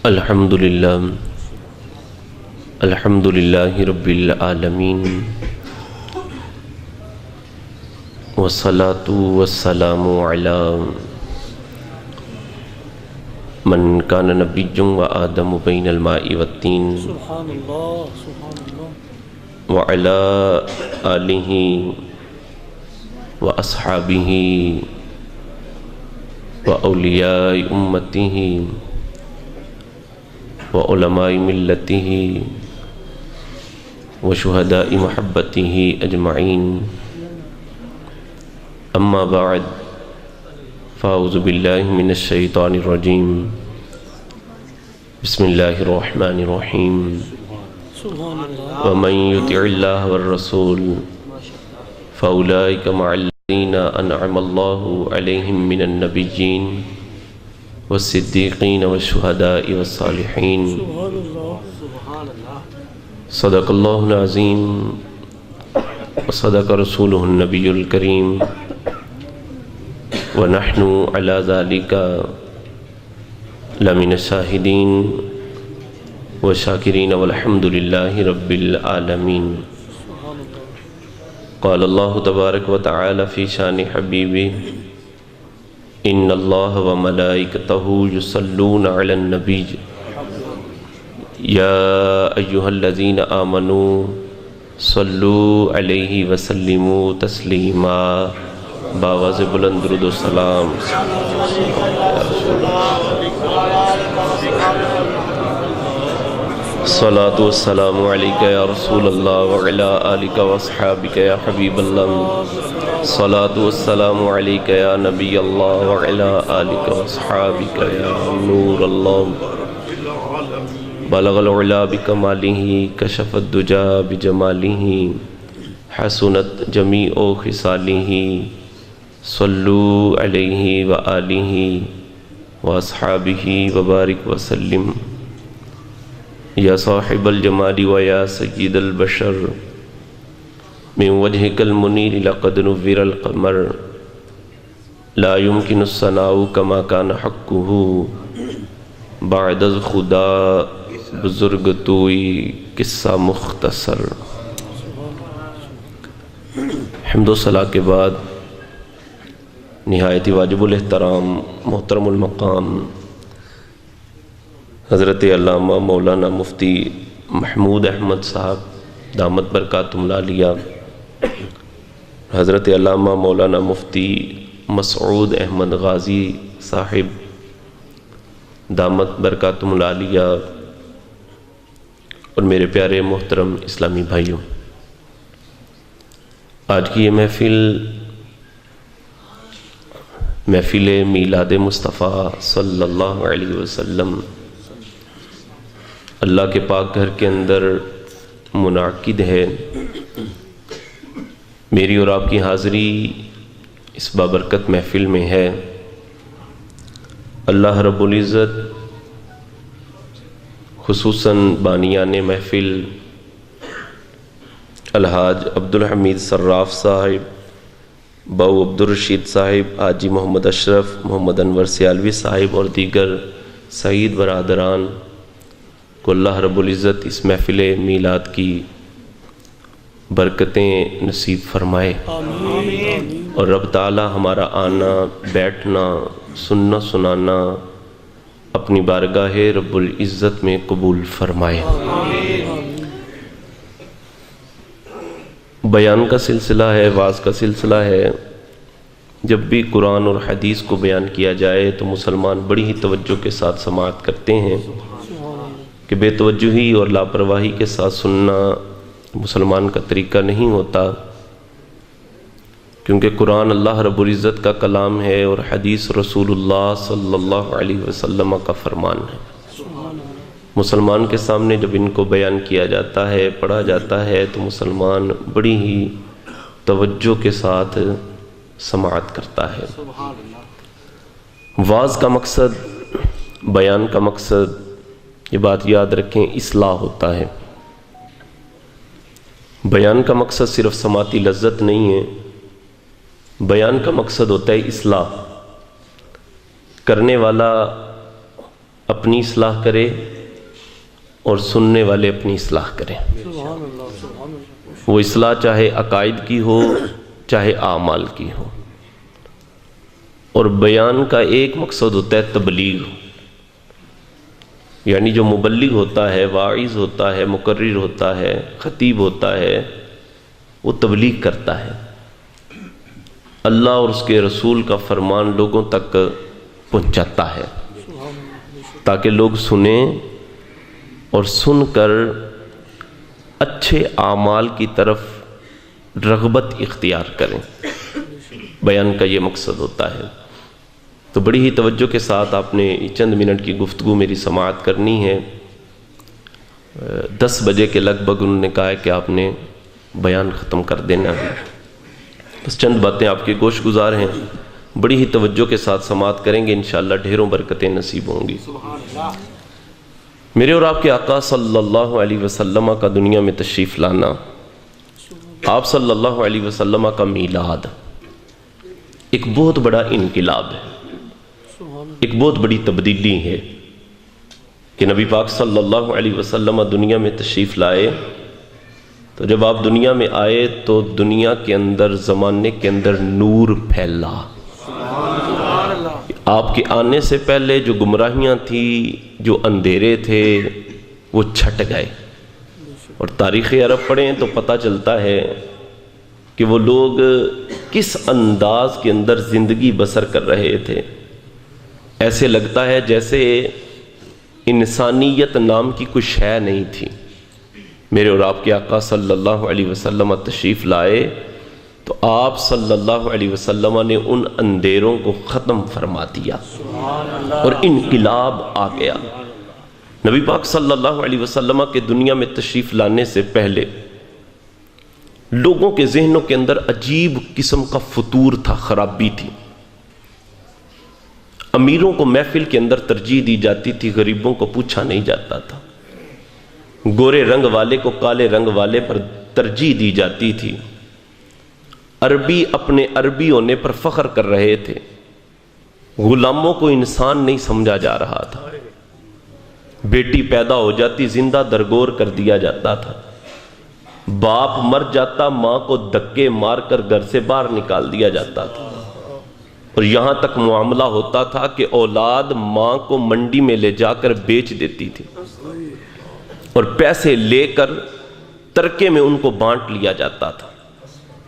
الحمدللہ رب العالمین والصلاة والسلام علی من کان نبی وآدم بین الماء والطین وعلی آلہ واصحابہ واولیاء امتہ وعلماء ملتہ وشہداء محبتہ اجمعین اما بعد فاعوذ باللہ من الشیطان الرجیم بسم اللہ الرحمن الرحیم ومن یطع اللہ والرسول فاولئک مع الذین انعم اللہ علیہم من النبیین والصدیقین والشہداء والصالحین صدق اللہ العظیم وصدق رسولہ النبی الکریم ونحن علی ذالک لمن الشاہدین والشاکرین والحمد للہ رب العالمین قال اللہ تبارک وتعالی فی شان حبیبہ ان اللہ وملائکتہ یصلون علی النبی یا ایہا الذین آمنوا صلوا علیہ وسلموا تسلیما باواز بلند درود و سلام صلاۃ والسلام علیکہ یا رسول اللہ وعلی آلکہ واصحابکہ یا حبیب اللہ صلاۃ والسلام علیکہ یا نبی اللہ وعلی آلکہ واصحابکہ یا نور اللہ بلغ العلا بکمالہ کشف الدجا بجمالہ حسنت جمیع خصالہ صلو علیہ وآلہ واصحابہ وبارک وسلم یا صاحب الجمال ویا سید البشر من وجهك المنیر لقد نور القمر لا يمكن الثناء كما كان حقه بعد از خدا بزرگ توئی قصہ مختصر۔ حمد و ثنا کے بعد نہایت واجب الاحترام محترم المقام حضرت علامہ مولانا مفتی محمود احمد صاحب دامت برکاتہم العالیہ، حضرت علامہ مولانا مفتی مسعود احمد غازی صاحب دامت برکاتہم العالیہ، اور میرے پیارے محترم اسلامی بھائیوں، آج کی یہ محفل میلاد مصطفیٰ صلی اللہ علیہ وسلم اللہ کے پاک گھر کے اندر منعقد ہے۔ میری اور آپ کی حاضری اس بابرکت محفل میں ہے۔ اللہ رب العزت خصوصاً بانیان محفل الحاج عبدالحمید صراف صاحب، باؤ عبدالرشید صاحب، حاجی محمد اشرف، محمد انور سیالوی صاحب اور دیگر سعید برادران کو اللہ رب العزت اس محفل میلاد کی برکتیں نصیب فرمائے، اور رب تعالی ہمارا آنا بیٹھنا سننا سنانا اپنی بارگاہ رب العزت میں قبول فرمائے۔ بیان کا سلسلہ ہے، وعظ کا سلسلہ ہے۔ جب بھی قرآن اور حدیث کو بیان کیا جائے تو مسلمان بڑی ہی توجہ کے ساتھ سماعت کرتے ہیں کہ بے توجہی اور لاپرواہی کے ساتھ سننا مسلمان کا طریقہ نہیں ہوتا، کیونکہ قرآن اللہ رب العزت کا کلام ہے اور حدیث رسول اللہ صلی اللہ علیہ وسلم کا فرمان ہے۔ مسلمان کے سامنے جب ان کو بیان کیا جاتا ہے، پڑھا جاتا ہے، تو مسلمان بڑی ہی توجہ کے ساتھ سماعت کرتا ہے۔ وعظ کا مقصد، بیان کا مقصد، یہ بات یاد رکھیں، اصلاح ہوتا ہے۔ بیان کا مقصد صرف سماعتی لذت نہیں ہے، بیان کا مقصد ہوتا ہے اصلاح۔ کرنے والا اپنی اصلاح کرے اور سننے والے اپنی اصلاح کریں۔ وہ اصلاح چاہے عقائد کی ہو چاہے اعمال کی ہو، اور بیان کا ایک مقصد ہوتا ہے تبلیغ، یعنی جو مبلغ ہوتا ہے، واعظ ہوتا ہے، مقرر ہوتا ہے، خطیب ہوتا ہے، وہ تبلیغ کرتا ہے، اللہ اور اس کے رسول کا فرمان لوگوں تک پہنچاتا ہے تاکہ لوگ سنیں اور سن کر اچھے اعمال کی طرف رغبت اختیار کریں۔ بیان کا یہ مقصد ہوتا ہے۔ تو بڑی ہی توجہ کے ساتھ آپ نے چند منٹ کی گفتگو میری سماعت کرنی ہے۔ 10 بجے کے لگ بھگ انہوں نے کہا ہے کہ آپ نے بیان ختم کر دینا ہے، بس چند باتیں آپ کے گوش گزار ہیں، بڑی ہی توجہ کے ساتھ سماعت کریں گے، انشاءاللہ ڈھیروں برکتیں نصیب ہوں گی۔ میرے اور آپ کے آقا صلی اللہ علیہ وسلم کا دنیا میں تشریف لانا، آپ صلی اللہ علیہ وسلم کا میلاد ایک بہت بڑا انقلاب ہے، ایک بہت بڑی تبدیلی ہے کہ نبی پاک صلی اللہ علیہ وسلم دنیا میں تشریف لائے۔ تو جب آپ دنیا میں آئے تو دنیا کے اندر، زمانے کے اندر نور پھیلا۔ آپ کے آنے سے پہلے جو گمراہیاں تھیں، جو اندھیرے تھے، وہ چھٹ گئے، اور تاریخ عرب پڑھیں تو پتہ چلتا ہے کہ وہ لوگ کس انداز کے اندر زندگی بسر کر رہے تھے۔ ایسے لگتا ہے جیسے انسانیت نام کی کوئی شے نہیں تھی۔ میرے اور آپ کے آقا صلی اللہ علیہ وسلم تشریف لائے تو آپ صلی اللہ علیہ وسلم نے ان اندھیروں کو ختم فرما دیا اور انقلاب آ گیا۔ نبی پاک صلی اللہ علیہ وسلم کے دنیا میں تشریف لانے سے پہلے لوگوں کے ذہنوں کے اندر عجیب قسم کا فتور تھا، خرابی تھی۔ امیروں کو محفل کے اندر ترجیح دی جاتی تھی، غریبوں کو پوچھا نہیں جاتا تھا، گورے رنگ والے کو کالے رنگ والے پر ترجیح دی جاتی تھی، عربی اپنے عربی ہونے پر فخر کر رہے تھے، غلاموں کو انسان نہیں سمجھا جا رہا تھا، بیٹی پیدا ہو جاتی زندہ درگور کر دیا جاتا تھا، باپ مر جاتا ماں کو دھکے مار کر گھر سے باہر نکال دیا جاتا تھا، اور یہاں تک معاملہ ہوتا تھا کہ اولاد ماں کو منڈی میں لے جا کر بیچ دیتی تھی اور پیسے لے کر ترکے میں ان کو بانٹ لیا جاتا تھا۔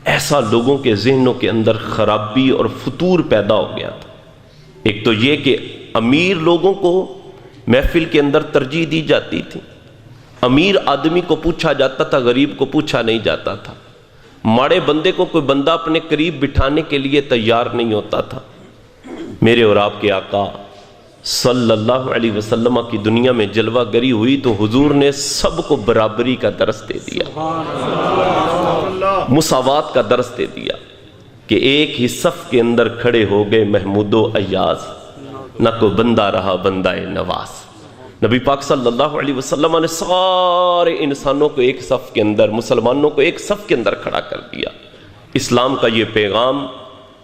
ایسا لوگوں کے ذہنوں کے اندر خرابی اور فتور پیدا ہو گیا تھا۔ ایک تو یہ کہ امیر لوگوں کو محفل کے اندر ترجیح دی جاتی تھی، امیر آدمی کو پوچھا جاتا تھا، غریب کو پوچھا نہیں جاتا تھا، ماڑے بندے کو کوئی بندہ اپنے قریب بٹھانے کے لیے تیار نہیں ہوتا تھا۔ میرے اور آپ کے آقا صلی اللہ علیہ وسلم کی دنیا میں جلوہ گری ہوئی تو حضور نے سب کو برابری کا درس دے دیا، مساوات کا درس دے دیا کہ ایک ہی صف کے اندر کھڑے ہو گئے محمود و ایاز، نہ کوئی بندہ رہا بندہ نواز۔ نبی پاک صلی اللہ علیہ وسلم نے سارے انسانوں کو ایک صف کے اندر، مسلمانوں کو ایک صف کے اندر کھڑا کر دیا۔ اسلام کا یہ پیغام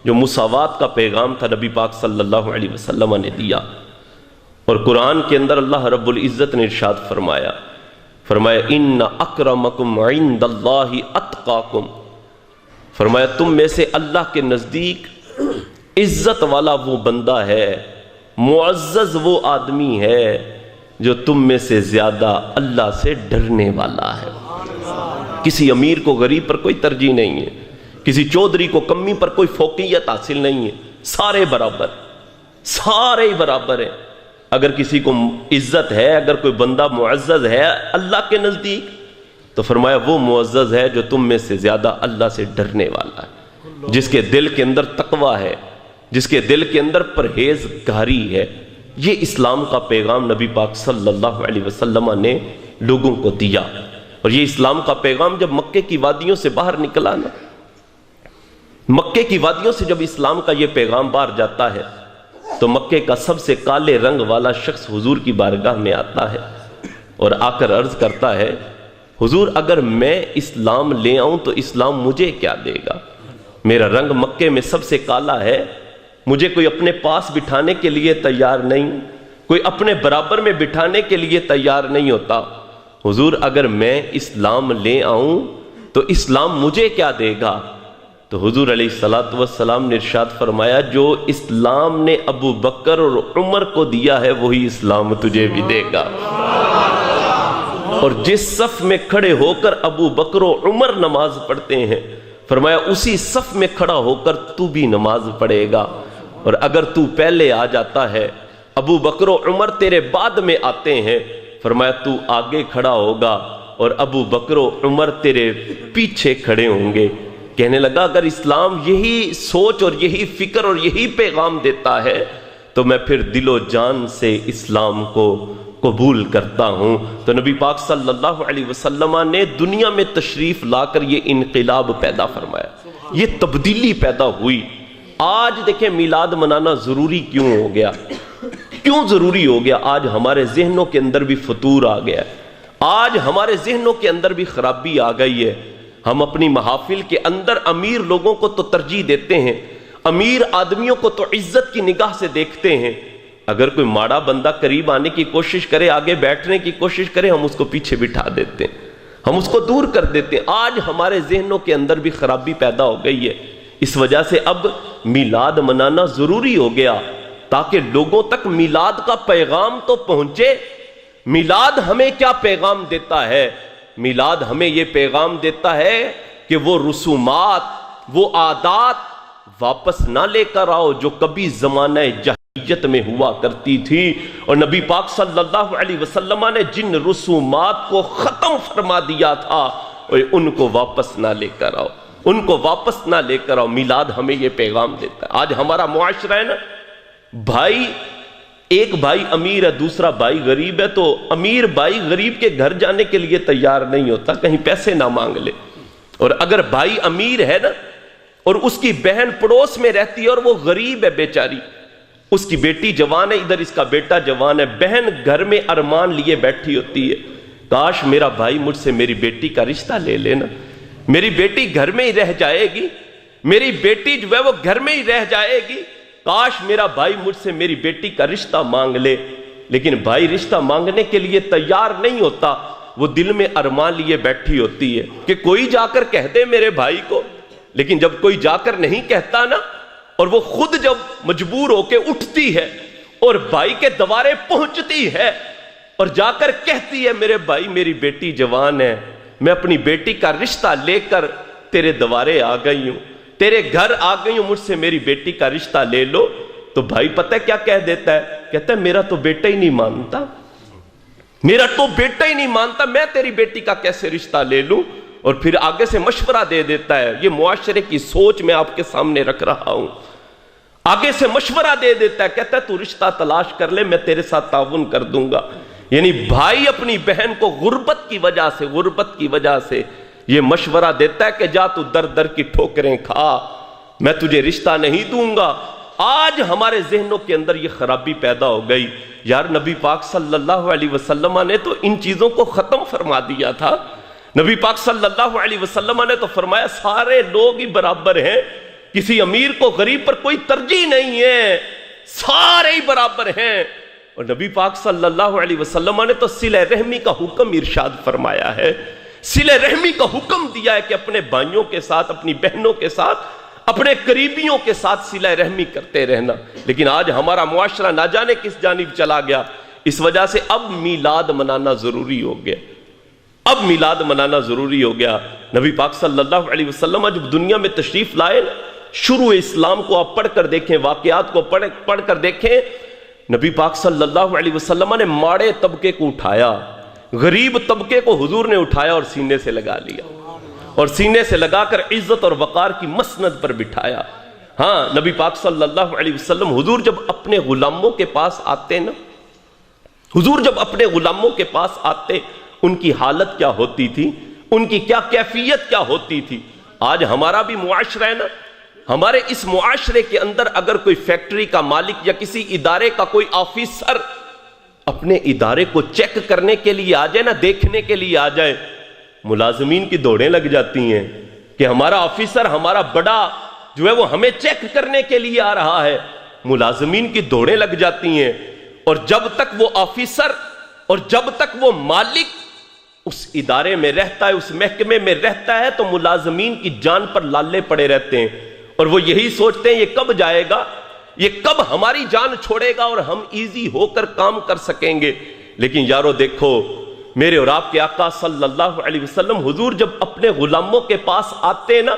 جو مساوات کا پیغام تھا نبی پاک صلی اللہ علیہ وسلم نے دیا، اور قرآن کے اندر اللہ رب العزت نے ارشاد فرمایا ان اکرمکم عند اللہ اتقاکم، فرمایا تم میں سے اللہ کے نزدیک عزت والا وہ بندہ ہے، معزز وہ آدمی ہے جو تم میں سے زیادہ اللہ سے ڈرنے والا ہے۔ کسی امیر کو غریب پر کوئی ترجیح نہیں ہے، کسی چودھری کو کمی پر کوئی فوقیت حاصل نہیں ہے، سارے برابر، سارے ہی برابر ہیں۔ اگر کسی کو عزت ہے، اگر کوئی بندہ معزز ہے اللہ کے نزدیک، تو فرمایا وہ معزز ہے جو تم میں سے زیادہ اللہ سے ڈرنے والا ہے، جس کے دل کے اندر تقوی ہے، جس کے دل کے اندر پرہیزگاری ہے۔ یہ اسلام کا پیغام نبی پاک صلی اللہ علیہ وسلم نے لوگوں کو دیا، اور یہ اسلام کا پیغام جب مکے کی وادیوں سے باہر نکلا نا، مکے کی وادیوں سے جب اسلام کا یہ پیغام باہر جاتا ہے تو مکے کا سب سے کالے رنگ والا شخص حضور کی بارگاہ میں آتا ہے اور آ کر عرض کرتا ہے، حضور اگر میں اسلام لے آؤں تو اسلام مجھے کیا دے گا؟ میرا رنگ مکے میں سب سے کالا ہے، مجھے کوئی اپنے پاس بٹھانے کے لیے تیار نہیں، کوئی اپنے برابر میں بٹھانے کے لیے تیار نہیں ہوتا۔ حضور اگر میں اسلام لے آؤں تو اسلام مجھے کیا دے گا؟ تو حضور علیہ الصلوۃ والسلام نے ارشاد فرمایا جو اسلام نے ابو بکر اور عمر کو دیا ہے وہی اسلام تجھے بھی دے گا۔ اور جس صف میں کھڑے ہو کر ابو بکر و عمر نماز پڑھتے ہیں، فرمایا اسی صف میں کھڑا ہو کر تو بھی نماز پڑھے گا۔ اور اگر تو پہلے آ جاتا ہے، ابو بکر و عمر تیرے بعد میں آتے ہیں، فرمایا تو آگے کھڑا ہوگا اور ابو بکر و عمر تیرے پیچھے کھڑے ہوں گے۔ کہنے لگا اگر اسلام یہی سوچ اور یہی فکر اور یہی پیغام دیتا ہے تو میں پھر دل و جان سے اسلام کو قبول کرتا ہوں۔ تو نبی پاک صلی اللہ علیہ وسلم نے دنیا میں تشریف لا کر یہ انقلاب پیدا فرمایا، یہ تبدیلی پیدا ہوئی۔ آج دیکھیں میلاد منانا ضروری کیوں ہو گیا؟ کیوں ضروری ہو گیا؟ آج ہمارے ذہنوں کے اندر بھی فطور آ گیا ہے، آج ہمارے ذہنوں کے اندر بھی خرابی آ گئی ہے۔ ہم اپنی محافل کے اندر امیر لوگوں کو تو ترجیح دیتے ہیں، امیر آدمیوں کو تو عزت کی نگاہ سے دیکھتے ہیں، اگر کوئی ماڑا بندہ قریب آنے کی کوشش کرے، آگے بیٹھنے کی کوشش کرے، ہم اس کو پیچھے بٹھا دیتے ہیں، ہم اس کو دور کر دیتے ہیں۔ آج ہمارے ذہنوں کے اندر بھی خرابی پیدا ہو گئی ہے، اس وجہ سے اب میلاد منانا ضروری ہو گیا تاکہ لوگوں تک میلاد کا پیغام تو پہنچے۔ میلاد ہمیں کیا پیغام دیتا ہے؟ میلاد ہمیں یہ پیغام دیتا ہے کہ وہ رسومات، وہ عادات واپس نہ لے کر آؤ جو کبھی زمانہ جاہلیت میں ہوا کرتی تھی، اور نبی پاک صلی اللہ علیہ وسلم نے جن رسومات کو ختم فرما دیا تھا ان کو واپس نہ لے کر آؤ، ان کو واپس نہ لے کر آؤ۔ میلاد ہمیں یہ پیغام دیتا ہے۔ آج ہمارا معاشرہ ہے نا، بھائی ایک بھائی امیر ہے، دوسرا بھائی غریب ہے، تو امیر بھائی غریب کے گھر جانے کے لیے تیار نہیں ہوتا، کہیں پیسے نہ مانگ لے۔ اور اگر بھائی امیر ہے نا اور اس کی بہن پڑوس میں رہتی ہے اور وہ غریب ہے بیچاری، اس کی بیٹی جوان ہے، ادھر اس کا بیٹا جوان ہے، بہن گھر میں ارمان لیے بیٹھی ہوتی ہے، کاش میرا بھائی مجھ سے میری بیٹی کا رشتہ لے لینا، میری بیٹی گھر میں ہی رہ جائے گی، میری بیٹی جو ہے وہ گھر میں ہی رہ جائے گی، کاش میرا بھائی مجھ سے میری بیٹی کا رشتہ مانگ لے۔ لیکن بھائی رشتہ مانگنے کے لیے تیار نہیں ہوتا، وہ دل میں ارمان لیے بیٹھی ہوتی ہے کہ کوئی جا کر کہہ دے میرے بھائی کو۔ لیکن جب کوئی جا کر نہیں کہتا نا، اور وہ خود جب مجبور ہو کے اٹھتی ہے اور بھائی کے دوارے پہنچتی ہے اور جا کر کہتی ہے میرے بھائی میری بیٹی جوان ہے، میں اپنی بیٹی کا رشتہ لے کر تیرے دوارے آ گئی ہوں، تیرے گھر آ گئی ہوں، مجھ سے میری بیٹی کا رشتہ لے لو، تو بھائی پتہ کیا کہہ دیتا ہے؟ کہتا ہے میرا تو بیٹا ہی نہیں مانتا، میرا تو بیٹا ہی نہیں مانتا، میں تیری بیٹی کا کیسے رشتہ لے لوں؟ اور پھر آگے سے مشورہ دے دیتا ہے۔ یہ معاشرے کی سوچ میں آپ کے سامنے رکھ رہا ہوں۔ آگے سے مشورہ دے دیتا ہے، کہتا ہے تو رشتہ تلاش کر لے، میں تیرے ساتھ تعاون کر دوں گا۔ یعنی بھائی اپنی بہن کو غربت کی وجہ سے یہ مشورہ دیتا ہے کہ جا تو در در کی ٹھوکریں کھا، میں تجھے رشتہ نہیں دوں گا۔ آج ہمارے ذہنوں کے اندر یہ خرابی پیدا ہو گئی۔ یار نبی پاک صلی اللہ علیہ وسلم نے تو ان چیزوں کو ختم فرما دیا تھا۔ نبی پاک صلی اللہ علیہ وسلم نے تو فرمایا سارے لوگ ہی برابر ہیں، کسی امیر کو غریب پر کوئی ترجیح نہیں ہے، سارے ہی برابر ہیں۔ اور نبی پاک صلی اللہ علیہ وسلم نے تو صلہ رحمی کا حکم ارشاد فرمایا ہے، صلہ رحمی کا حکم دیا ہے کہ اپنے بھائیوں کے ساتھ، اپنی بہنوں کے ساتھ، اپنے قریبیوں کے ساتھ صلہ رحمی کرتے رہنا۔ لیکن آج ہمارا معاشرہ نہ جانے کس جانب چلا گیا، اس وجہ سے اب میلاد منانا ضروری ہو گیا، اب میلاد منانا ضروری ہو گیا۔ نبی پاک صلی اللہ علیہ وسلم جب دنیا میں تشریف لائے، شروع اسلام کو آپ پڑھ کر دیکھیں، واقعات کو پڑھ کر دیکھیں، نبی پاک صلی اللہ علیہ وسلم نے ماڑے طبقے کو اٹھایا، غریب طبقے کو حضور نے اٹھایا اور سینے سے لگا لیا، اور سینے سے لگا کر عزت اور وقار کی مسند پر بٹھایا۔ ہاں نبی پاک صلی اللہ علیہ وسلم حضور جب اپنے غلاموں کے پاس آتے نا، حضور جب اپنے غلاموں کے پاس آتے، ان کی حالت کیا ہوتی تھی، ان کی کیا کیفیت کیا ہوتی تھی۔ آج ہمارا بھی معاشرہ ہے نا، ہمارے اس معاشرے کے اندر اگر کوئی فیکٹری کا مالک یا کسی ادارے کا کوئی آفیسر اپنے ادارے کو چیک کرنے کے لیے آ جائے نا، دیکھنے کے لیے آ جائے، ملازمین کی دوڑیں لگ جاتی ہیں کہ ہمارا آفیسر، ہمارا بڑا جو ہے وہ ہمیں چیک کرنے کے لیے آ رہا ہے، ملازمین کی دوڑیں لگ جاتی ہیں۔ اور جب تک وہ آفیسر اور جب تک وہ مالک اس ادارے میں رہتا ہے، اس محکمے میں رہتا ہے، تو ملازمین کی جان پر لالے پڑے رہتے ہیں، اور وہ یہی سوچتے ہیں یہ کب جائے گا، یہ کب ہماری جان چھوڑے گا اور ہم ایزی ہو کر کام کر سکیں گے۔ لیکن یارو دیکھو، میرے اور آپ کے آقا صلی اللہ علیہ وسلم حضور جب اپنے غلاموں کے پاس آتے نا،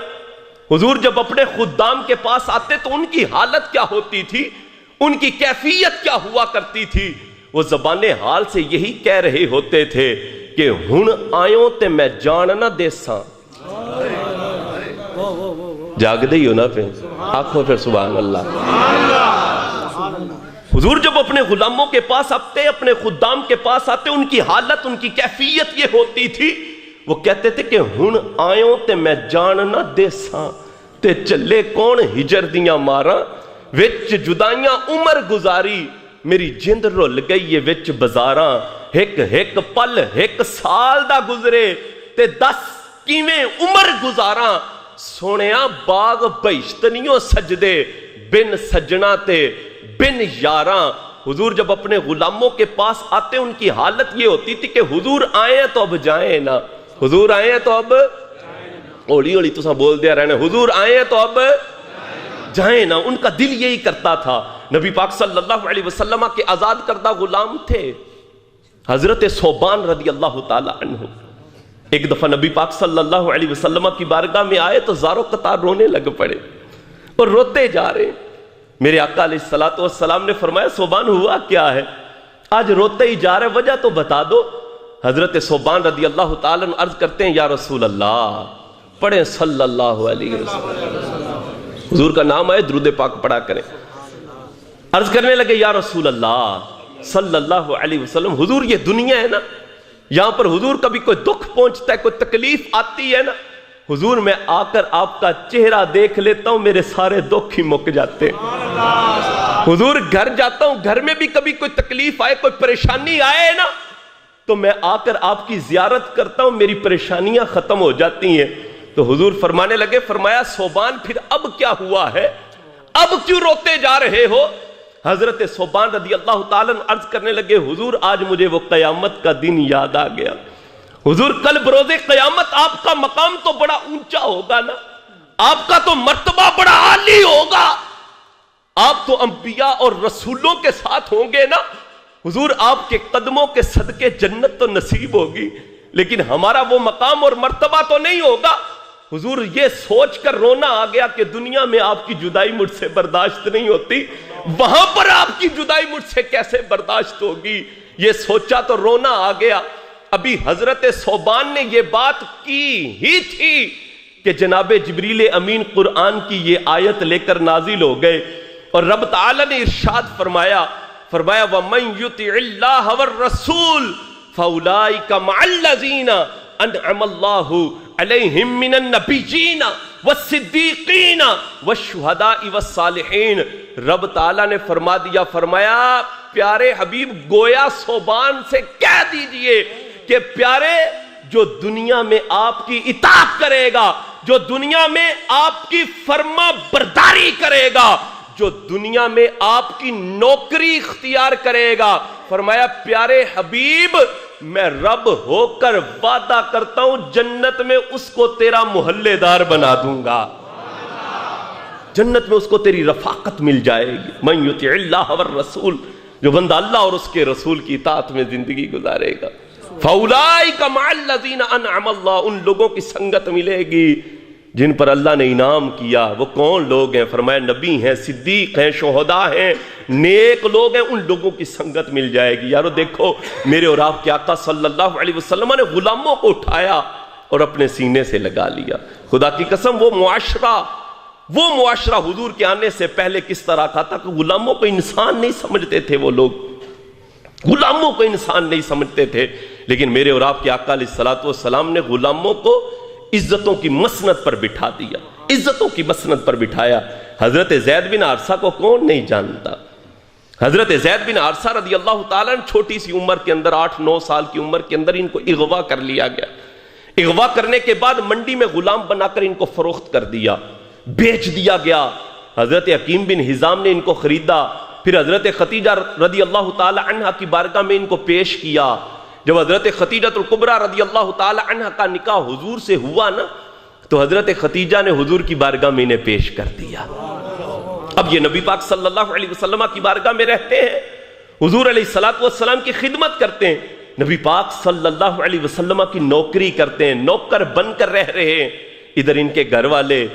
حضور جب اپنے خدام کے پاس آتے تو ان کی حالت کیا ہوتی تھی، ان کی کیفیت کیا ہوا کرتی تھی؟ وہ زبان حال سے یہی کہہ رہے ہوتے تھے کہ ہن آئیوں تے میں جان نہ دیساں۔ جاگ دے ہی ہو نا پہ آنکھوں پھر سبحان اللہ۔ حضور جب اپنے غلاموں کے پاس آتے، اپنے خدام کے پاس آتے، ان کی حالت، ان کی کیفیت یہ ہوتی تھی، وہ کہتے تھے کہ ہن آئیوں تے میں جان نہ دیساں، تے چلے کون ہجر دیاں ماراں، وچ جدائیاں عمر گزاری، میری جند رول گئی یہ وچ بزاراں، ایک ایک پل ایک سال دا گزرے تے 10 کیویں عمر گزاراں، سونیاں باغ بہشتنیوں سجدے بن سجنا تے بن یاراں۔ حضور جب اپنے غلاموں کے پاس آتے ان کی حالت یہ ہوتی تھی کہ حضور آئے ہیں تو اب جائیں نا، حضور آئے ہیں تو اب اولی اولی تو بول دیا رہنے، حضور آئے ہیں تو اب جائیں نا۔ ان کا دل یہی کرتا تھا۔ نبی پاک صلی اللہ علیہ وسلم کے آزاد کردہ غلام تھے حضرت ثوبان رضی اللہ تعالی عنہ۔ ایک دفعہ نبی پاک صلی اللہ علیہ وسلم کی بارگاہ میں آئے تو زارو قطار رونے لگ پڑے اور روتے جا رہے۔ میرے آقا علیہ السلام نے فرمایا ثوبان ہوا کیا ہے، آج روتے ہی جا رہے، وجہ تو بتا دو۔ حضرت ثوبان رضی اللہ تعالیٰ عنہ عرض کرتے ہیں یا رسول اللہ، پڑھیں صلی اللہ علیہ وسلم، حضور کا نام آئے درود پاک پڑھا کریں۔ عرض کرنے لگے یا رسول اللہ صلی اللہ علیہ وسلم، حضور یہ دنیا ہے نا، یہاں پر حضور کبھی کوئی دکھ پہنچتا ہے، کوئی تکلیف آتی ہے نا، حضور میں آ کر آپ کا چہرہ دیکھ لیتا ہوں، میرے سارے دکھ ہی مک جاتے ہیں۔ حضور گھر جاتا ہوں، گھر میں بھی کبھی کوئی تکلیف آئے، کوئی پریشانی آئے نا، تو میں آ کر آپ کی زیارت کرتا ہوں، میری پریشانیاں ختم ہو جاتی ہیں۔ تو حضور فرمانے لگے، فرمایا ثوبان پھر اب کیا ہوا ہے، اب کیوں روتے جا رہے ہو؟ حضرت ثوبان رضی اللہ تعالیٰ عرض کرنے لگے حضور آج مجھے وہ قیامت کا دن یاد آ گیا۔ حضور کل بروز قیامت آپ کا مقام تو بڑا اونچا ہوگا نا، آپ کا تو مرتبہ بڑا عالی ہوگا، آپ تو انبیاء اور رسولوں کے ساتھ ہوں گے نا، حضور آپ کے قدموں کے صدقے جنت تو نصیب ہوگی، لیکن ہمارا وہ مقام اور مرتبہ تو نہیں ہوگا۔ حضور یہ سوچ کر رونا آ گیا کہ دنیا میں آپ کی جدائی مجھ سے برداشت نہیں ہوتی، وہاں پر آپ کی جدائی مجھ سے کیسے برداشت ہوگی، یہ سوچا تو رونا آ گیا۔ ابھی حضرت ثوبان نے یہ بات کی ہی تھی کہ جناب جبریل امین قرآن کی یہ آیت لے کر نازل ہو گئے، اور رب تعالی نے ارشاد فرمایا وَمَن يُطِعِ اللَّهَ وَالرَّسُولَ فَأُولَٰئِكَ مَعَ الَّذِينَ أَنْعَمَ اللَّهُ عَلَيْهِم مِّنَ النَّبِيِّينَ وَالصِّدِّيقِينَ وَالشُّهَدَاءِ وَالصَّالِحِينَ۔ رب تعالیٰ نے فرما دیا، فرمایا پیارے حبیب گویا ثوبان سے کہہ دیجئے کہ پیارے جو دنیا میں آپ کی اطاعت کرے گا، جو دنیا میں آپ کی فرما برداری کرے گا، جو دنیا میں آپ کی نوکری اختیار کرے گا، فرمایا پیارے حبیب میں رب ہو کر وعدہ کرتا ہوں جنت میں اس کو تیرا محلے دار بنا دوں گا، جنت میں اس کو تیری رفاقت مل جائے گی۔ من یطع اللہ والرسول، جو بندہ اللہ اور اس کے رسول کی اطاعت میں زندگی گزارے گا، فاولئک مع الذین انعم اللہ، ان لوگوں کی سنگت ملے گی جن پر اللہ نے انعام کیا۔ وہ کون لوگ ہیں؟ فرمایا نبی ہیں، صدیق ہیں، شہداء ہیں، نیک لوگ ہیں، ان لوگوں کی سنگت مل جائے گی۔ یارو دیکھو میرے اور آپ کے آقا صلی اللہ علیہ وسلم نے غلاموں کو اٹھایا اور اپنے سینے سے لگا لیا۔ خدا کی قسم وہ معاشرہ حضور کے آنے سے پہلے کس طرح کا تھا کہ غلاموں کو انسان نہیں سمجھتے تھے، وہ لوگ غلاموں کو انسان نہیں سمجھتے تھے، لیکن میرے اور آپ کے آقا علیہ الصلوۃ والسلام نے غلاموں کو عزتوں کی مسند پر بٹھا دیا، عزتوں کی مسند پر بٹھایا۔ حضرت زید بن حارثہ کو کون نہیں جانتا؟ حضرت زید بن حارثہ رضی اللہ تعالیٰ چھوٹی سی عمر کے اندر 8-9 سال کی عمر کے اندر ان کو اغوا کر لیا گیا۔ اغوا کرنے کے بعد منڈی میں غلام بنا کر ان کو فروخت کر دیا، بیچ دیا گیا۔ حضرت حکیم بن حزام نے ان کو خریدا، پھر حضرت خدیجہ رضی اللہ تعالی عنہ کی بارگاہ میں ان کو پیش کیا. جب حضرت خدیجہ الکبریٰ رضی اللہ تعالی عنہ کا نکاح حضور سے ہوا نا تو حضرت خدیجہ نے حضور کی بارگاہ میں انہیں پیش کر دیا. اب یہ نبی پاک صلی اللہ علیہ وسلم کی بارگاہ میں رہتے ہیں, حضور علیہ الصلوۃ والسلام کی خدمت کرتے ہیں, نبی پاک صلی اللہ علیہ وسلم کی نوکری کرتے ہیں, نوکر بن کر رہ رہے ہیں. ادھر ان کے گھر والے,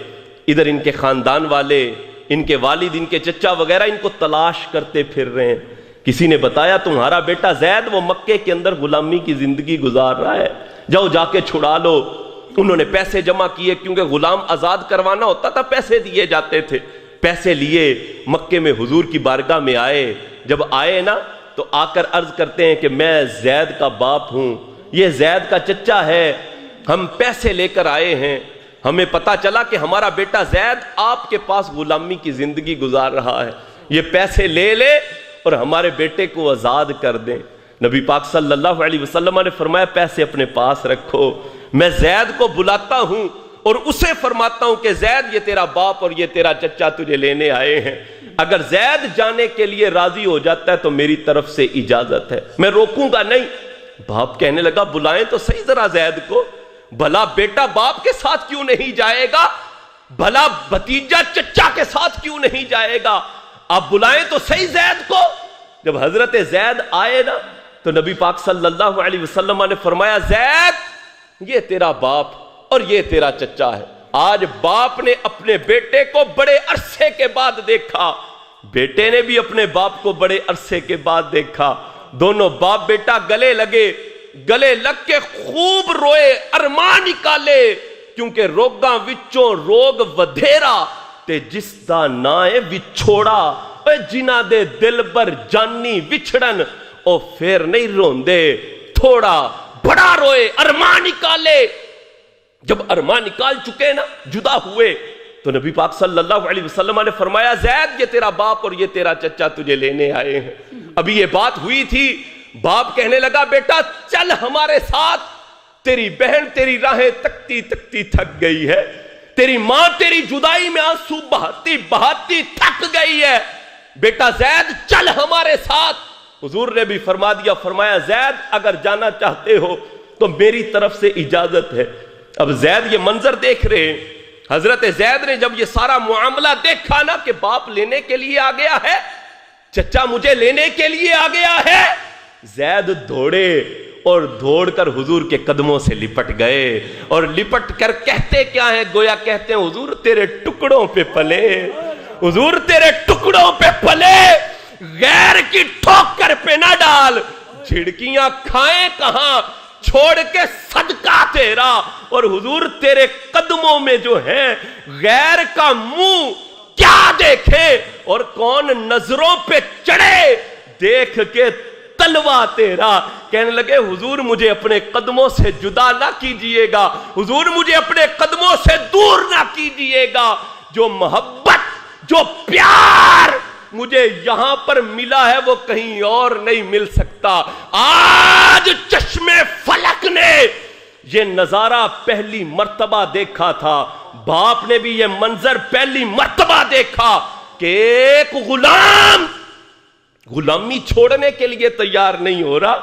ادھر ان کے خاندان والے, ان کے والد, ان کے چچا وغیرہ ان کو تلاش کرتے پھر رہے ہیں. کسی نے بتایا تمہارا بیٹا زید وہ مکے کے اندر غلامی کی زندگی گزار رہا ہے, جاؤ جا کے چھڑا لو. انہوں نے پیسے جمع کیے, کیونکہ غلام آزاد کروانا ہوتا تھا, پیسے دیے جاتے تھے. پیسے لیے مکے میں حضور کی بارگاہ میں آئے. جب آئے نا تو آ کر عرض کرتے ہیں کہ میں زید کا باپ ہوں, یہ زید کا چچا ہے, ہم پیسے لے کر آئے ہیں, ہمیں پتا چلا کہ ہمارا بیٹا زید آپ کے پاس غلامی کی زندگی گزار رہا ہے, یہ پیسے لے لے اور ہمارے بیٹے کو آزاد کر دیں. نبی پاک صلی اللہ علیہ وسلم نے فرمایا پیسے اپنے پاس رکھو, میں زید کو بلاتا ہوں اور اسے فرماتا ہوں کہ زید یہ تیرا باپ اور یہ تیرا چچا تجھے لینے آئے ہیں. اگر زید جانے کے لیے راضی ہو جاتا ہے تو میری طرف سے اجازت ہے, میں روکوں گا نہیں. باپ کہنے لگا بلائیں تو صحیح ذرا زید کو, بھلا بیٹا باپ کے ساتھ کیوں نہیں جائے گا, بھلا بھتیجا چچا کے ساتھ کیوں نہیں جائے گا, آپ بلائیں تو صحیح زید کو. جب حضرت زید آئے نا تو نبی پاک صلی اللہ علیہ وسلم نے فرمایا زید یہ تیرا باپ اور یہ تیرا چچا ہے. آج باپ نے اپنے بیٹے کو بڑے عرصے کے بعد دیکھا, بیٹے نے بھی اپنے باپ کو بڑے عرصے کے بعد دیکھا. دونوں باپ بیٹا گلے لگے, گلے لگ کے خوب روئے, ارمان نکالے, کیونکہ روگاں وچوں روگ ودھیرا تے جس دا نائے وچھوڑا, اے جنہ دے دل بر جانی وچھڑن او پھر نہیں روندے تھوڑا. بڑا روئے, ارمان نکالے. جب ارمان نکال چکے نا, جدا ہوئے, تو نبی پاک صلی اللہ علیہ وسلم نے فرمایا زید یہ تیرا باپ اور یہ تیرا چچا تجھے لینے آئے ہیں. ابھی یہ بات ہوئی تھی, باپ کہنے لگا بیٹا چل ہمارے ساتھ, تیری بہن تیری راہیں تکتی تکتی تھک گئی ہے, تیری ماں تیری جدائی میں آنسو بہاتی بہاتی تھک گئی ہے, بیٹا زید چل ہمارے ساتھ. حضور نے بھی فرما دیا, فرمایا زید اگر جانا چاہتے ہو تو میری طرف سے اجازت ہے. اب زید یہ منظر دیکھ رہے ہیں, حضرت زید نے جب یہ سارا معاملہ دیکھا نا کہ باپ لینے کے لیے آ گیا ہے, چچا مجھے لینے کے لیے آ گیا ہے, زید دوڑے اور دوڑ کر حضور کے قدموں سے لپٹ گئے, اور لپٹ کر کہتے کیا ہیں, گویا کہتے ہیں حضور تیرے ٹکڑوں پہ پلے, حضور تیرے ٹکڑوں پہ پلے, غیر کی ٹھوکر پہ نہ ڈال, جھڑکیاں کھائیں کہاں چھوڑ کے صدقہ تیرا, اور حضور تیرے قدموں میں جو ہے غیر کا منہ کیا دیکھے اور کون نظروں پہ چڑھے, دیکھ کے تلوا تیرا. کہنے لگے حضور مجھے اپنے قدموں سے جدا نہ کیجئے گا, حضور مجھے اپنے قدموں سے دور نہ کیجئے گا, جو محبت جو پیار مجھے یہاں پر ملا ہے وہ کہیں اور نہیں مل سکتا. آج چشم فلک نے یہ نظارہ پہلی مرتبہ دیکھا تھا, باپ نے بھی یہ منظر پہلی مرتبہ دیکھا کہ ایک غلام غلامی چھوڑنے کے لیے تیار نہیں ہو رہا,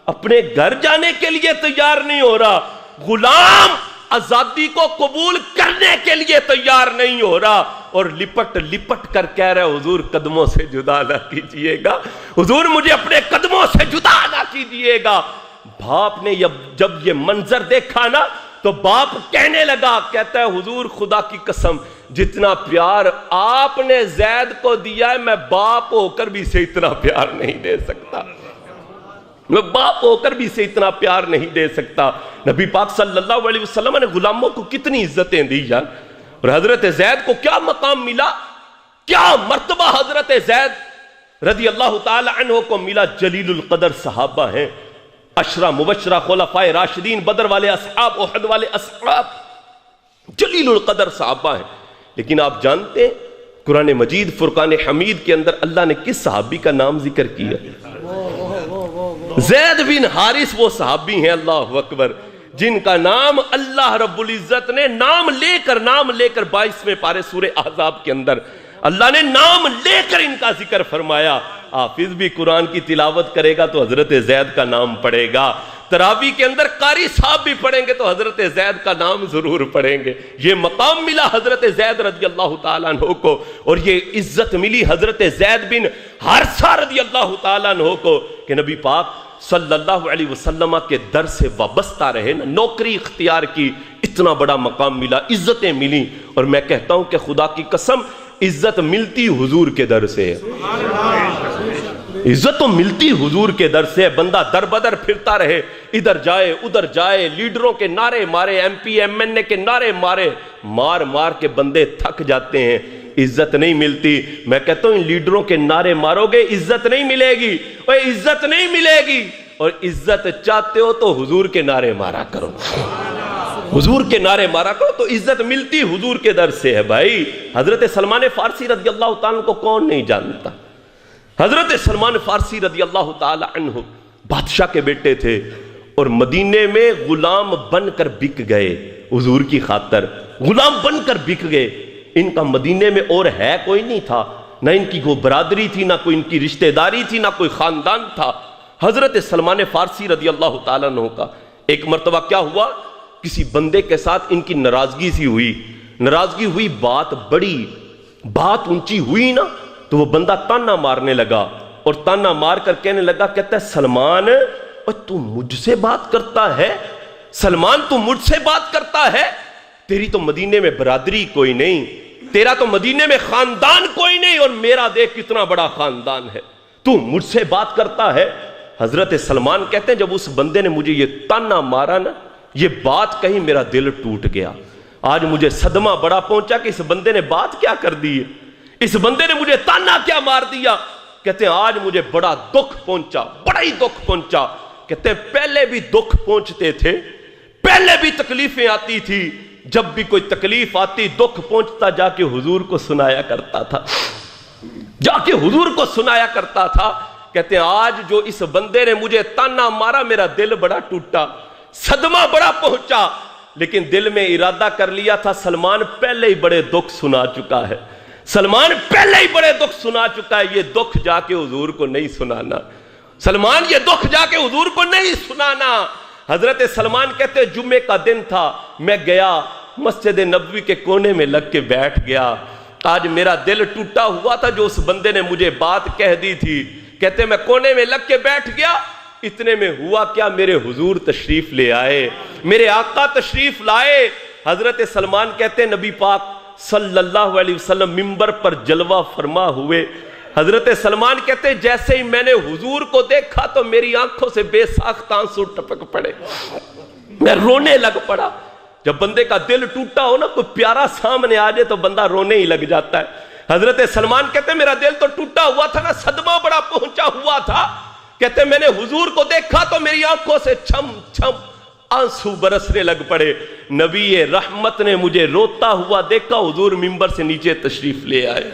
اپنے گھر جانے کے لیے تیار نہیں ہو رہا, غلام آزادی کو قبول کرنے کے لیے تیار نہیں ہو رہا, اور لپٹ لپٹ کر کہہ رہے حضور قدموں سے جدا نہ کیجئے گا, حضور مجھے اپنے قدموں سے جدا نہ کیجئے گا. باپ نے جب یہ منظر دیکھا نا تو باپ کہنے لگا, کہتا ہے حضور خدا کی قسم جتنا پیار آپ نے زید کو دیا ہے میں باپ ہو کر بھی اسے اتنا پیار نہیں دے سکتا, میں باپ ہو کر بھی اسے اتنا پیار نہیں دے سکتا. نبی پاک صلی اللہ علیہ وسلم نے غلاموں کو کتنی عزتیں دی جان, اور حضرت زید کو کیا مقام ملا, کیا مرتبہ حضرت زید رضی اللہ تعالی عنہ کو ملا. جلیل القدر صحابہ ہیں, عشرہ مبشرہ خلفائے راشدین, بدر والے اصحاب, احد والے اصحاب, جلیل القدر صحابہ ہیں. لیکن آپ جانتے ہیں قرآن مجید فرقان حمید کے اندر اللہ نے کس صحابی کا نام ذکر کیا؟ زید بن حارث وہ صحابی ہیں, اللہ اکبر, جن کا نام اللہ رب العزت نے نام لے کر 22ویں پارے سورہ احزاب کے اندر اللہ نے نام لے کر ان کا ذکر فرمایا. حافظ بھی قرآن کی تلاوت کرے گا تو حضرت زید کا نام پڑھے گا. تراویح کے اندر قاری صاحب بھی پڑھیں گے تو حضرت زید کا نام ضرور پڑھیں گے. یہ مقام ملا حضرت زید رضی اللہ تعالیٰ عنہ کو, اور یہ عزت ملی حضرت زید بن حارثہ رضی اللہ تعالیٰ عنہ کو کہ نبی پاک صلی اللہ علیہ وسلم کے در سے وابستہ رہے, نوکری اختیار کی, اتنا بڑا مقام ملا, عزتیں ملی. اور میں کہتا ہوں کہ خدا کی قسم عزت ملتی حضور کے در سے ہے, عزت تو ملتی حضور کے در سے. بندہ در بدر پھرتا رہے, ادھر جائے ادھر جائے, لیڈروں کے نعرے مارے, ایم پی ایم این اے کے نعرے مارے, مار مار کے بندے تھک جاتے ہیں, عزت نہیں ملتی. میں کہتا ہوں ان لیڈروں کے نعرے مارو گے عزت نہیں ملے گی, اور عزت نہیں ملے گی. اور عزت چاہتے ہو تو حضور کے نعرے مارا کرو, حضور کے نعرے مارا کرو, تو عزت ملتی حضور کے در سے ہے. بھائی حضرت سلمان فارسی رضی اللہ تعالیٰ کو کون نہیں جانتا؟ حضرت سلمان فارسی رضی اللہ تعالی عنہ بادشاہ کے بیٹے تھے, اور مدینے میں غلام بن کر بک گئے حضور کی خاطر, غلام بن کر بک گئے. ان کا مدینے میں اور ہے کوئی نہیں تھا, نہ ان کی کوئی برادری تھی, نہ کوئی ان کی رشتہ داری تھی, نہ کوئی خاندان تھا. حضرت سلمان فارسی رضی اللہ تعالیٰ عنہ کا ایک مرتبہ کیا ہوا, کسی بندے کے ساتھ ان کی ناراضگی سی ہوئی, ناراضگی ہوئی, بات بڑی, بات اونچی ہوئی نا, تو وہ بندہ تانا مارنے لگا, اور تانا مار کر کہنے لگا, کہتا ہے سلمان تو مجھ سے بات کرتا ہے, سلمان تو مجھ سے بات کرتا ہے, تیری تو مدینے میں برادری کوئی نہیں, تیرا تو مدینے میں خاندان کوئی نہیں, اور میرا دیکھ کتنا بڑا خاندان ہے, تو مجھ سے بات کرتا ہے. حضرت سلمان کہتے ہیں جب اس بندے نے مجھے یہ تانا مارا نا, یہ بات کہیں میرا دل ٹوٹ گیا. آج مجھے صدمہ بڑا پہنچا کہ اس بندے نے بات کیا کر دی ہے, اس بندے نے مجھے تانا کیا مار دیا. کہتے ہیں آج مجھے بڑا دکھ پہنچا, بڑا ہی دکھ پہنچا. کہتے ہیں پہلے بھی دکھ پہنچتے تھے, پہلے بھی تکلیفیں آتی تھی, جب بھی کوئی تکلیف آتی دکھ پہنچتا جا کے حضور کو سنایا کرتا تھا, جا کے حضور کو سنایا کرتا تھا. کہتے ہیں آج جو اس بندے نے مجھے تانا مارا میرا دل بڑا ٹوٹا, صدمہ بڑا پہنچا, لیکن دل میں ارادہ کر لیا تھا سلمان پہلے ہی بڑے دکھ سنا چکا ہے, سلمان پہلے ہی بڑے دکھ سنا چکا ہے, یہ دکھ جا کے حضور کو نہیں سنانا, سلمان یہ دکھ جا کے حضور کو نہیں سنانا. حضرت سلمان کہتے جمعے کا دن تھا, میں گیا مسجد نبوی کے کونے میں لگ کے بیٹھ گیا. آج میرا دل ٹوٹا ہوا تھا جو اس بندے نے مجھے بات کہہ دی تھی. کہتے میں کونے میں لگ کے بیٹھ گیا, اتنے میں ہوا کیا, میرے حضور تشریف لے آئے, میرے آقا تشریف لائے. حضرت سلمان کہتے نبی پاک صلی اللہ علیہ وسلم منبر پر جلوہ فرما ہوئے. حضرت سلمان کہتے جیسے ہی میں نے حضور کو دیکھا تو میری آنکھوں سے بے ساختہ آنسو ٹپک پڑے, میں رونے لگ پڑا. جب بندے کا دل ٹوٹا ہو نا, کوئی پیارا سامنے آ جائے تو بندہ رونے ہی لگ جاتا ہے. حضرت سلمان کہتے میرا دل تو ٹوٹا ہوا تھا نا, صدمہ بڑا پہنچا ہوا تھا. کہتے میں نے حضور کو دیکھا تو میری آنکھوں سے چھم چھم آنسو برسنے لگ پڑے. نبی رحمت نے مجھے روتا ہوا دیکھا, حضور منبر سے نیچے تشریف لے آئے,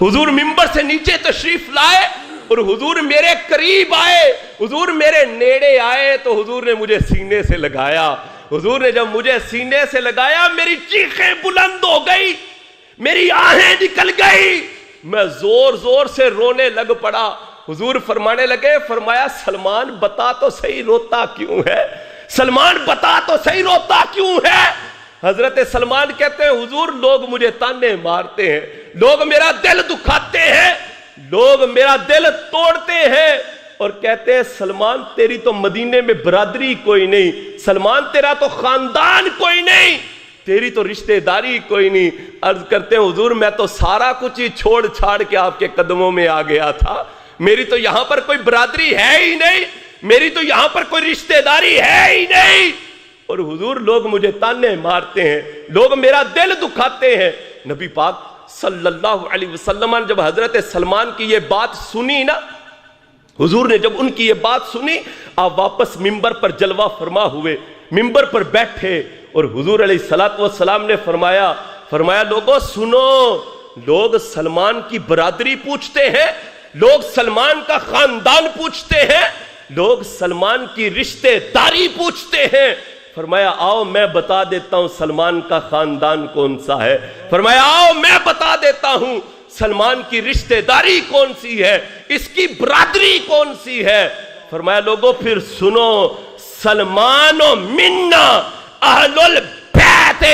حضور منبر سے نیچے تشریف لائے, اور حضور میرے قریب آئے, حضور میرے نیڑے آئے تو حضور نے مجھے سینے سے لگایا. حضور نے جب مجھے سینے سے لگایا میری چیخیں بلند ہو گئی, میری آہیں نکل گئی, میں زور زور سے رونے لگ پڑا. حضور فرمانے لگے, فرمایا سلمان بتا تو صحیح روتا کیوں ہے, سلمان بتا تو صحیح روتا کیوں ہے. حضرت سلمان کہتے ہیں حضور لوگ مجھے تانے مارتے ہیں, لوگ میرا دل دکھاتے ہیں, لوگ میرا دل توڑتے ہیں, اور کہتے ہیں سلمان تیری تو مدینے میں برادری کوئی نہیں, سلمان تیرا تو خاندان کوئی نہیں, تیری تو رشتہ داری کوئی نہیں. عرض کرتے ہیں حضور میں تو سارا کچھ ہی چھوڑ چھاڑ کے آپ کے قدموں میں آ گیا تھا, میری تو یہاں پر کوئی برادری ہے ہی نہیں, میری تو یہاں پر کوئی رشتہ داری ہے ہی نہیں, اور حضور لوگ مجھے تانے مارتے ہیں, لوگ میرا دل دکھاتے ہیں. نبی پاک صلی اللہ علیہ وسلم جب حضرت سلمان کی یہ بات سنی نا, حضور نے جب ان کی یہ بات سنی, آپ واپس منبر پر جلوہ فرما ہوئے, منبر پر بیٹھے, اور حضور علیہ السلام نے فرمایا لوگوں سنو, لوگ سلمان کی برادری پوچھتے ہیں, لوگ سلمان کا خاندان پوچھتے ہیں, لوگ سلمان کی رشتہ داری پوچھتے ہیں. فرمایا آؤ میں بتا دیتا ہوں سلمان کا خاندان کون سا ہے, فرمایا آؤ میں بتا دیتا ہوں سلمان کی رشتہ داری کون سی ہے، اس کی برادری کون سی ہے؟ فرمایا لوگوں پھر سنو، سلمان و منا اہل البیت،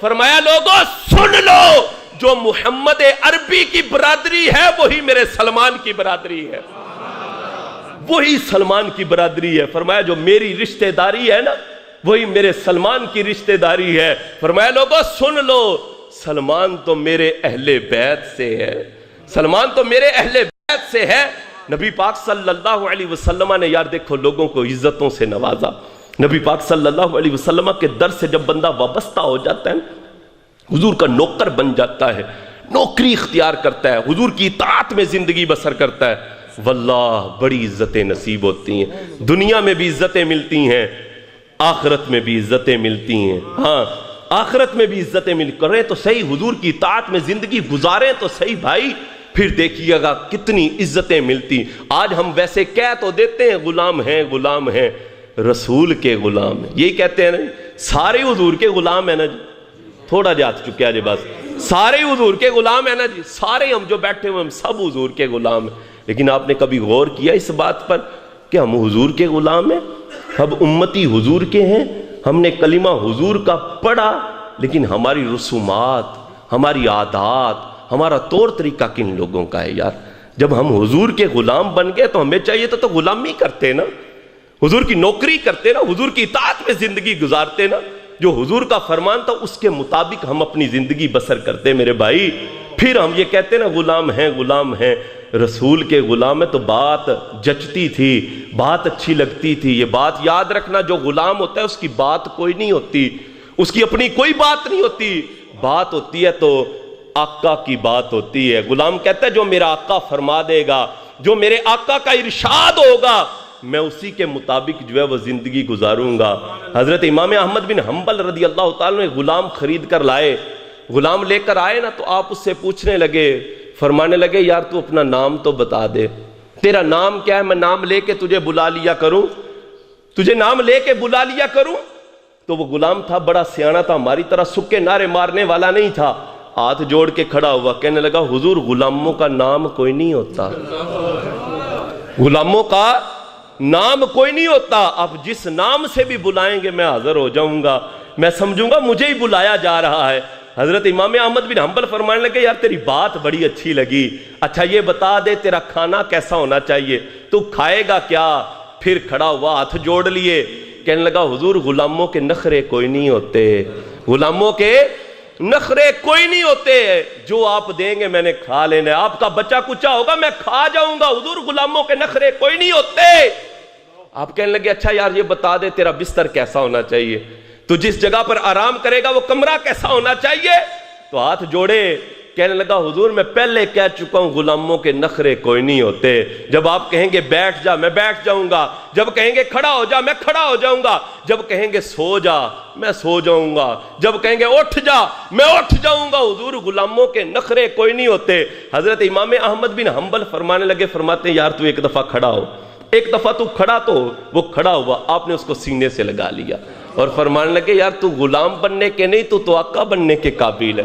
فرمایا لوگوں سن لو، جو محمد عربی کی برادری ہے وہی میرے سلمان کی برادری ہے، وہی سلمان کی برادری ہے۔ فرمایا جو میری رشتہ داری ہے نا وہی میرے سلمان کی رشتہ داری ہے۔ فرمایا لوگوں سن لو، سلمان تو میرے اہل بیت سے ہے، سلمان تو میرے اہل بیت سے ہے۔ نبی پاک صلی اللہ علیہ وسلم نے یار دیکھو لوگوں کو عزتوں سے نوازا۔ نبی پاک صلی اللہ علیہ وسلم کے در سے جب بندہ وابستہ ہو جاتا ہے، حضور کا نوکر بن جاتا ہے، نوکری اختیار کرتا ہے، حضور کی اطاعت میں زندگی بسر کرتا ہے، واللہ بڑی عزتیں نصیب ہوتی ہیں، دنیا میں بھی عزتیں ملتی ہیں، آخرت میں بھی عزتیں ملتی ہیں۔ ہاں آخرت میں بھی عزتیں مل کریں تو صحیح، حضور کی اطاعت میں زندگی گزاریں تو صحیح بھائی، پھر دیکھیے گا کتنی عزتیں ملتی۔ آج ہم ویسے کہہ تو دیتے ہیں غلام ہیں، غلام ہیں، رسول کے غلام ہیں، یہی کہتے ہیں نا، سارے حضور کے غلام ہیں نا جی، تھوڑا جات چکے ہیں جی، بس سارے حضور کے غلام ہیں نا جی، سارے ہم جو بیٹھے ہوئے ہم سب حضور کے غلام ہیں۔ لیکن آپ نے کبھی غور کیا اس بات پر کہ ہم حضور کے غلام ہیں، ہم امتی حضور کے ہیں، ہم نے کلمہ حضور کا پڑھا، لیکن ہماری رسومات، ہماری عادات، ہمارا طور طریقہ کن لوگوں کا ہے یار؟ جب ہم حضور کے غلام بن گئے تو ہمیں چاہیے تو غلامی کرتے نا، حضور کی نوکری کرتے نا، حضور کی اطاعت میں زندگی گزارتے نا، جو حضور کا فرمان تھا اس کے مطابق ہم اپنی زندگی بسر کرتے میرے بھائی۔ پھر ہم یہ کہتے نا غلام ہیں، غلام ہیں، رسول کے غلام ہے تو بات جچتی تھی، بات اچھی لگتی تھی۔ یہ بات یاد رکھنا، جو غلام ہوتا ہے اس کی بات کوئی نہیں ہوتی، اس کی اپنی کوئی بات نہیں ہوتی، بات ہوتی ہے تو آقا کی بات ہوتی ہے۔ غلام کہتا ہے جو میرا آقا فرما دے گا، جو میرے آقا کا ارشاد ہوگا میں اسی کے مطابق جو ہے وہ زندگی گزاروں گا۔ حضرت امام احمد بن حنبل رضی اللہ تعالیٰ نے غلام خرید کر لائے، غلام لے کر آئے نا تو آپ اس سے پوچھنے لگے، فرمانے لگے یار تو اپنا نام تو بتا دے، تیرا نام کیا ہے، میں نام لے کے تجھے بلا لیا کروں، تجھے نام لے کے بلا لیا کروں؟ تو وہ غلام تھا بڑا سیاںا تھا، ہماری طرح سکے نعرے مارنے والا نہیں تھا، ہاتھ جوڑ کے کھڑا ہوا، کہنے لگا حضور غلاموں کا نام کوئی نہیں ہوتا، غلاموں کا نام کوئی نہیں ہوتا، آپ جس نام سے بھی بلائیں گے میں حاضر ہو جاؤں گا، میں سمجھوں گا مجھے ہی بلایا جا رہا ہے۔ حضرت امام احمد بن حنبل فرمانے لگے یار تیری بات بڑی اچھی لگی، اچھا یہ بتا دے تیرا کھانا کیسا ہونا چاہیے، تو کھائے گا کیا؟ پھر کھڑا ہوا، ہاتھ جوڑ لیے، کہنے لگا حضور غلاموں کے نخرے کوئی نہیں ہوتے، غلاموں کے نخرے کوئی نہیں ہوتے، جو آپ دیں گے میں نے کھا لینا ہے، آپ کا بچہ کچا ہوگا میں کھا جاؤں گا، حضور غلاموں کے نخرے کوئی نہیں ہوتے۔ آپ کہنے لگے اچھا یار یہ بتا دے تیرا بستر کیسا ہونا چاہیے، تو جس جگہ پر آرام کرے گا وہ کمرہ کیسا ہونا چاہیے؟ تو ہاتھ جوڑے، کہنے لگا حضور میں پہلے کہہ چکا ہوں غلاموں کے نخرے کوئی نہیں ہوتے، جب آپ کہیں گے بیٹھ جا میں بیٹھ جاؤں گا، جب کہیں گے کھڑا ہو جا میں کھڑا ہو جاؤں گا، جب کہیں گے سو جا میں سو جاؤں گا، جب کہیں گے اٹھ جا میں اٹھ جاؤں گا، حضور غلاموں کے نخرے کوئی نہیں ہوتے۔ حضرت امام احمد بن حنبل فرمانے لگے، فرماتے ہیں یار تو ایک دفعہ کھڑا ہو، ایک دفعہ تو کھڑا تو ہو۔ وہ کھڑا ہوا، آپ نے اس کو سینے سے لگا لیا اور فرمانے لگے یار تو غلام بننے کے نہیں، تو آقا بننے کے قابل ہے،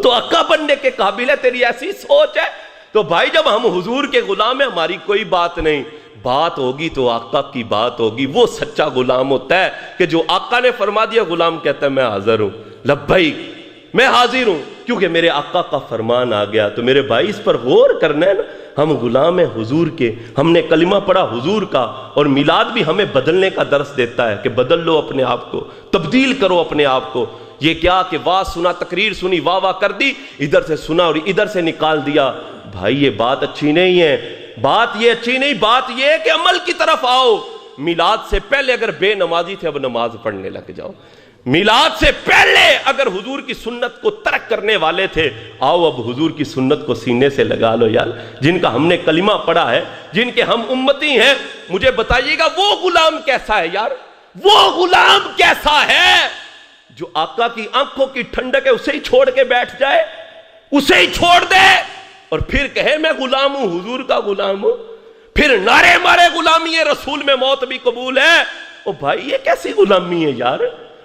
تو آقا بننے کے قابل ہے، تیری ایسی سوچ ہے۔ تو بھائی جب ہم حضور کے غلام ہیں ہماری کوئی بات نہیں، بات ہوگی تو آقا کی بات ہوگی۔ وہ سچا غلام ہوتا ہے کہ جو آقا نے فرما دیا غلام کہتا ہے میں حاضر ہوں، لبیک میں حاضر ہوں، کیونکہ میرے آقا کا فرمان آ گیا۔ تو میرے بھائی اس پر غور کرنا ہے نا، ہم غلام ہیں حضور کے، ہم نے کلمہ پڑھا حضور کا، اور میلاد بھی ہمیں بدلنے کا درس دیتا ہے کہ بدل لو اپنے آپ کو، تبدیل کرو اپنے آپ کو۔ یہ کیا کہ واہ سنا، تقریر سنی، واہ واہ کر دی، ادھر سے سنا اور ادھر سے نکال دیا، بھائی یہ بات اچھی نہیں ہے، بات یہ اچھی نہیں، بات یہ ہے کہ عمل کی طرف آؤ۔ میلاد سے پہلے اگر بے نمازی تھے اب نماز پڑھنے لگ جاؤ، میلاد سے پہلے اگر حضور کی سنت کو ترک کرنے والے تھے آؤ اب حضور کی سنت کو سینے سے لگا لو یار، جن کا ہم نے کلمہ پڑھا ہے، جن کے ہم امتی ہیں، مجھے بتائیے گا وہ غلام کیسا ہے یار، وہ غلام کیسا ہے جو آقا کی آنکھوں کی ٹھنڈک ہے اسے ہی چھوڑ کے بیٹھ جائے، اسے ہی چھوڑ دے اور پھر کہے میں غلام ہوں، حضور کا غلام ہوں، پھر نعرے مارے غلامی رسول میں موت بھی قبول ہے۔ او بھائی یہ کیسی غلامی ہے یار،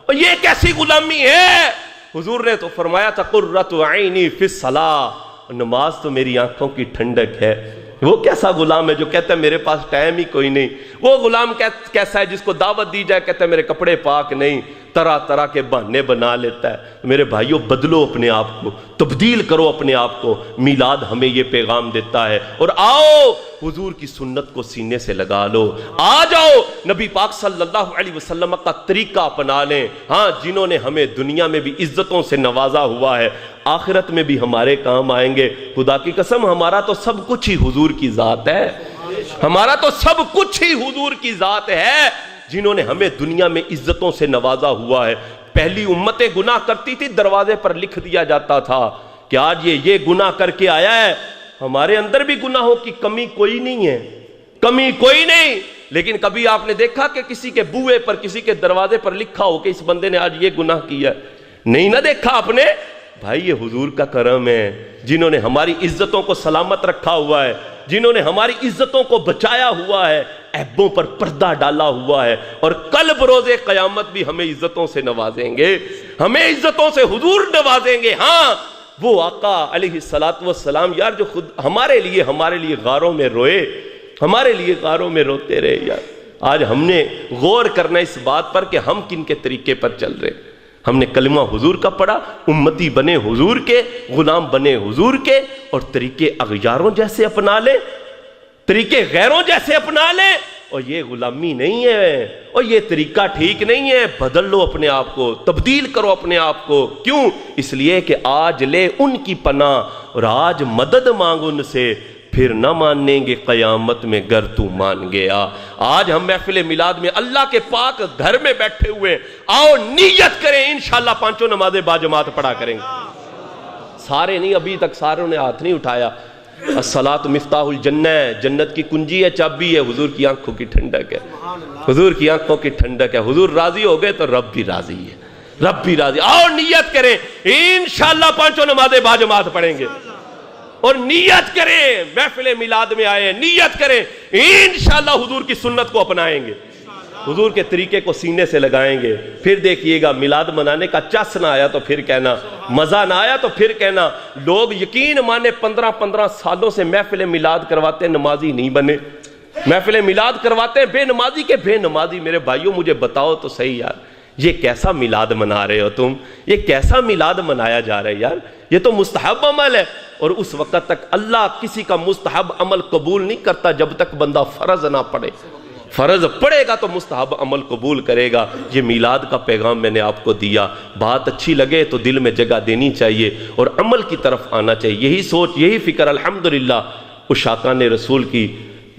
اور یہ کیسی غلامی ہے؟ حضور نے تو فرمایا تھا قرۃ عینی فی الصلاۃ، نماز تو میری آنکھوں کی ٹھنڈک ہے۔ وہ کیسا غلام ہے جو کہتا ہے میرے پاس ٹائم ہی کوئی نہیں؟ وہ غلام کیسا ہے جس کو دعوت دی جائے کہتا ہے میرے کپڑے پاک نہیں، طرح طرح کے بہانے بنا لیتا ہے۔ میرے بھائیوں، بدلو اپنے آپ کو، تبدیل کرو اپنے آپ کو۔ میلاد ہمیں یہ پیغام دیتا ہے، اور آؤ حضور کی سنت کو سینے سے لگا لو، آ جاؤ نبی پاک صلی اللہ علیہ وسلم کا طریقہ اپنا لیں۔ ہاں، جنہوں نے ہمیں دنیا میں بھی عزتوں سے نوازا ہوا ہے، آخرت میں بھی ہمارے کام آئیں گے۔ خدا کی قسم، ہمارا تو سب کچھ ہی حضور کی ذات ہے، ہمارا تو سب کچھ ہی حضور کی ذات ہے، جنہوں نے ہمیں دنیا میں عزتوں سے نوازا ہوا ہے۔ پہلی امتیں گناہ کرتی تھی، دروازے پر لکھ دیا جاتا تھا کہ آج یہ گناہ کر کے آیا ہے۔ ہمارے اندر بھی گناہوں کی کمی کوئی نہیں ہے، کمی کوئی نہیں، لیکن کبھی آپ نے دیکھا کہ کسی کے بوئے پر، کسی کے دروازے پر لکھا ہو کہ اس بندے نے آج یہ گناہ کیا ہے؟ نہیں نہ دیکھا آپ نے؟ بھائی، یہ حضور کا کرم ہے، جنہوں نے ہماری عزتوں کو سلامت رکھا ہوا ہے، جنہوں نے ہماری عزتوں کو بچایا ہوا ہے، عیبوں پر پردہ ڈالا ہوا ہے، اور کل بروز قیامت بھی ہمیں عزتوں سے نوازیں گے، ہمیں عزتوں سے حضور نوازیں گے۔ ہاں، وہ آقا علیہ الصلوۃ والسلام یار جو خود ہمارے لیے غاروں میں روئے، ہمارے لیے غاروں میں روتے رہے یار۔ آج ہم نے غور کرنا اس بات پر کہ ہم کن کے طریقے پر چل رہے۔ ہم نے کلمہ حضور کا پڑھا، امتی بنے حضور کے، غلام بنے حضور کے، اور طریقے اغیاروں جیسے اپنا لیں، طریقے غیروں جیسے اپنا لیں، اور یہ غلامی نہیں ہے، اور یہ طریقہ ٹھیک نہیں ہے۔ بدل لو اپنے آپ کو، تبدیل کرو اپنے آپ کو۔ کیوں؟ اس لیے کہ آج لے ان کی پناہ اور آج مدد مانگ ان سے، پھر نہ مانیں گے قیامت میں گر تو مان گیا۔ آج ہم محفل میلاد میں اللہ کے پاک گھر میں بیٹھے ہوئے، آؤ نیت کریں، انشاءاللہ پانچوں نمازیں باجماعت پڑھا کریں گے۔ سارے نہیں، ابھی تک ساروں نے ہاتھ نہیں اٹھایا۔ الصلاۃ مفتاح الجنہ ہے، جنت کی کنجی ہے، چابی ہے، حضور کی آنکھوں کی ٹھنڈک ہے، حضور کی آنکھوں کی ٹھنڈک ہے۔ حضور راضی ہو گئے تو رب بھی راضی ہے، رب بھی راضی۔ آؤ نیت کریں، انشاءاللہ پانچوں نمازیں باجماعت پڑھیں گے، اور نیت کریں، محفل میلاد میں آئے، نیت کریں، انشاءاللہ حضور کی سنت کو اپنائیں گے، حضور کے طریقے کو سینے سے لگائیں گے۔ پھر دیکھیے گا، میلاد منانے کا چس نہ آیا تو پھر کہنا، مزہ نہ آیا تو پھر کہنا۔ لوگ یقین مانے 15 سالوں سے محفل میلاد کرواتے ہیں، نمازی نہیں بنے۔ محفل میلاد کرواتے ہیں بے نمازی کے بے نمازی۔ میرے بھائیوں، مجھے بتاؤ تو صحیح یار، یہ کیسا میلاد منا رہے ہو تم؟ یہ کیسا میلاد منایا جا رہا ہے یار؟ یہ تو مستحب عمل ہے، اور اس وقت تک اللہ کسی کا مستحب عمل قبول نہیں کرتا جب تک بندہ فرض نہ پڑھے۔ فرض پڑے گا تو مستحب عمل قبول کرے گا۔ یہ میلاد کا پیغام میں نے آپ کو دیا، بات اچھی لگے تو دل میں جگہ دینی چاہیے اور عمل کی طرف آنا چاہیے۔ یہی سوچ، یہی فکر الحمدللہ عشاقان رسول کی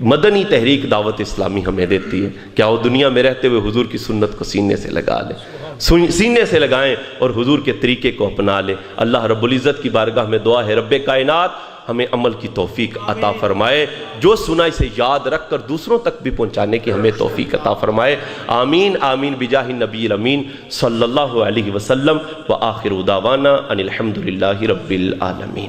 مدنی تحریک دعوت اسلامی ہمیں دیتی ہے کہ آؤ دنیا میں رہتے ہوئے حضور کی سنت کو سینے سے لگا لیں، سینے سے لگائیں اور حضور کے طریقے کو اپنا لیں۔ اللہ رب العزت کی بارگاہ میں دعا ہے، رب کائنات ہمیں عمل کی توفیق عطا فرمائے، جو سنا اسے یاد رکھ کر دوسروں تک بھی پہنچانے کی ہمیں توفیق عطا فرمائے۔ آمین آمین بجاہ النبی الامین صلی اللہ علیہ وسلم، وآخر دعوانا ان الحمدللہ رب العالمین۔